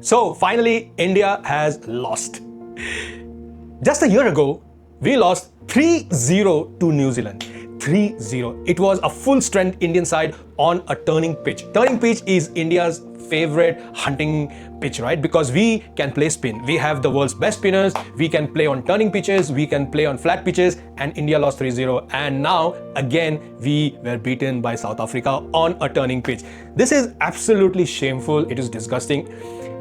So finally, India has lost. Just a year ago, we lost 3-0 to New Zealand. 3-0. It was a full strength Indian side on a turning pitch. Turning pitch is India's favorite hunting pitch, right? Because we can play spin. We have the world's best spinners. We can play on turning pitches. We can play on flat pitches. And India lost 3-0. And now, again, we were beaten by South Africa on a turning pitch. This is absolutely shameful. It is disgusting.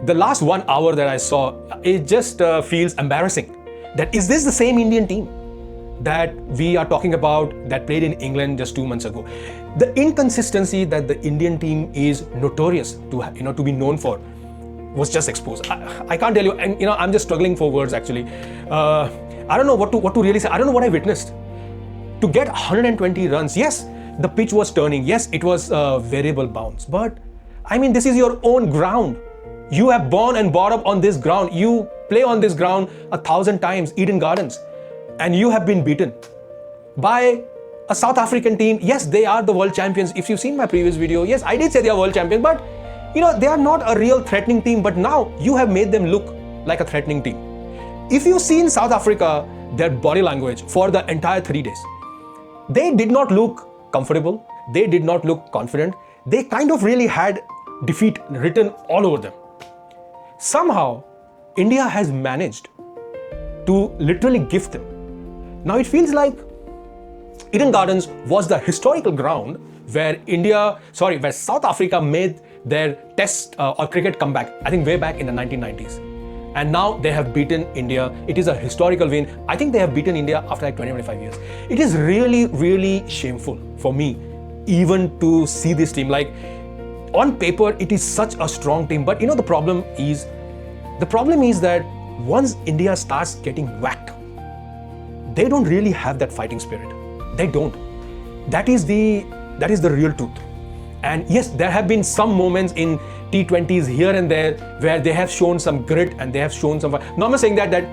The last 1 hour that I saw, it just feels embarrassing. That is this the same Indian team that we are talking about that played in England just 2 months ago? The inconsistency that the Indian team is notorious to be known for was just exposed. I can't tell you, and I'm just struggling for words actually. I don't know what to really say. I don't know what I witnessed. To get 120 runs, yes, the pitch was turning. Yes, it was variable bounce, but I mean, this is your own ground. You have born and brought up on this ground. You play on this ground 1,000 times, Eden Gardens, and you have been beaten by a South African team. Yes, they are the world champions. If you've seen my previous video, yes, I did say they are world champions, but they are not a real threatening team. But now you have made them look like a threatening team. If you've seen South Africa, their body language for the entire 3 days, they did not look comfortable. They did not look confident. They kind of really had defeat written all over them. Somehow, India has managed to literally gift them. Now it feels like Eden Gardens was the historical ground where South Africa made their test or cricket comeback, I think way back in the 1990s. And now they have beaten India. It is a historical win. I think they have beaten India after like 20-25 years. It is really, really shameful for me even to see this team. Like, on paper, it is such a strong team, but the problem is that once India starts getting whacked, they don't really have that fighting spirit. They don't. That is the real truth. And yes, there have been some moments in T20s here and there where they have shown some grit and they have shown some. Now I'm not saying that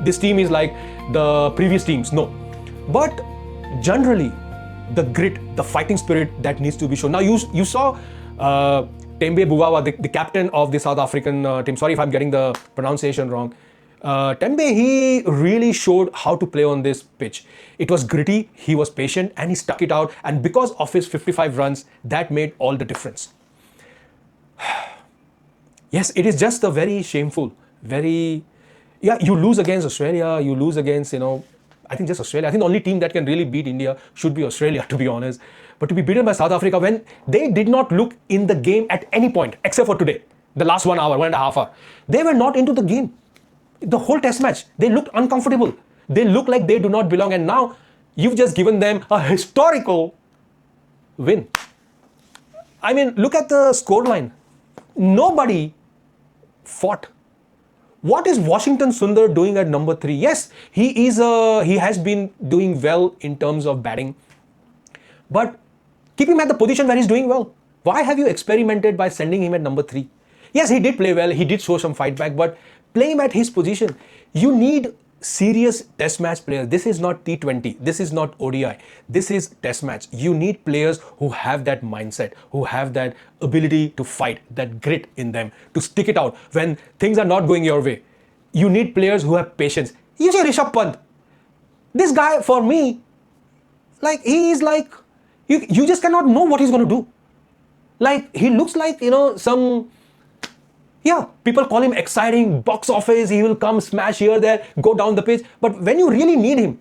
this team is like the previous teams. No, but generally, the grit, the fighting spirit that needs to be shown. Now you saw Tembe Bugawa, the captain of the South African team. Sorry if I'm getting the pronunciation wrong. Tembe, he really showed how to play on this pitch. It was gritty, he was patient, and he stuck it out. And because of his 55 runs, that made all the difference. Yes, it is just a very shameful, you lose against Australia, you lose against, I think just Australia. I think the only team that can really beat India should be Australia, to be honest. But to be beaten by South Africa when they did not look in the game at any point, except for today, the last 1 hour, 1.5 hours. They were not into the game. The whole test match, they looked uncomfortable. They look like they do not belong. And now you've just given them a historical win. I mean, look at the scoreline. Nobody fought. What is Washington Sundar doing at number 3? Yes, he has been doing well in terms of batting. But keep him at the position where he's doing well. Why have you experimented by sending him at number 3? Yes, he did play well. He did show some fight back, but play him at his position. You need serious test match players. This is not T20. This is not ODI. This is test match. You need players who have that mindset, who have that ability to fight, that grit in them, to stick it out when things are not going your way. You need players who have patience. You see Rishabh Pant. This guy, for me, he is like, you just cannot know what he's going to do. Like, he looks like, people call him exciting, box office, he will come, smash here, there, go down the pitch. But when you really need him,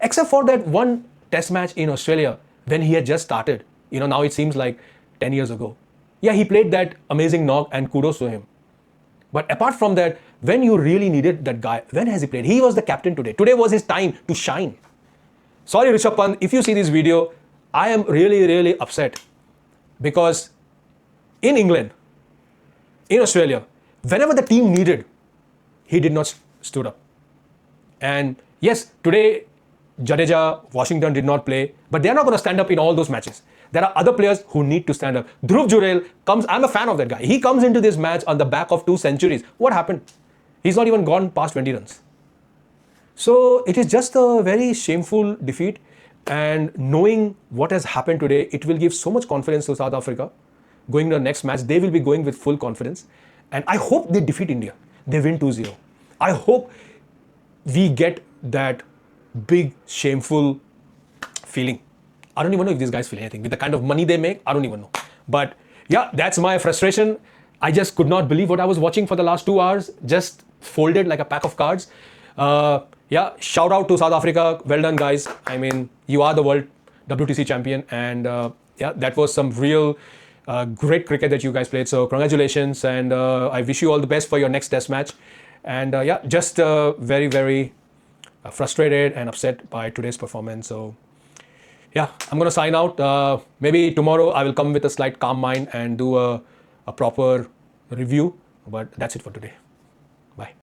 except for that one test match in Australia, when he had just started, now it seems like 10 years ago. Yeah, he played that amazing knock and kudos to him. But apart from that, when you really needed that guy, when has he played? He was the captain today. Today was his time to shine. Sorry, Rishabh Pant, if you see this video, I am really, really upset because in England, in Australia, whenever the team needed, he did not stood up. And yes, today, Jadeja, Washington did not play, but they're not going to stand up in all those matches. There are other players who need to stand up. Dhruv Jurel comes, I'm a fan of that guy. He comes into this match on the back of 2 centuries. What happened? He's not even gone past 20 runs. So it is just a very shameful defeat. And knowing what has happened today, it will give so much confidence to South Africa going to the next match, they will be going with full confidence. And I hope they defeat India. They win 2-0. I hope we get that big, shameful feeling. I don't even know if these guys feel anything. With the kind of money they make, I don't even know. But yeah, that's my frustration. I just could not believe what I was watching for the last 2 hours. Just folded like a pack of cards. Yeah, shout out to South Africa. Well done, guys. I mean, you are the world WTC champion. And yeah, that was some real great cricket that you guys played. So congratulations. And I wish you all the best for your next test match. And yeah, just very, very frustrated and upset by today's performance. So yeah, I'm going to sign out. Maybe tomorrow I will come with a slight calm mind and do a proper review. But that's it for today. Bye.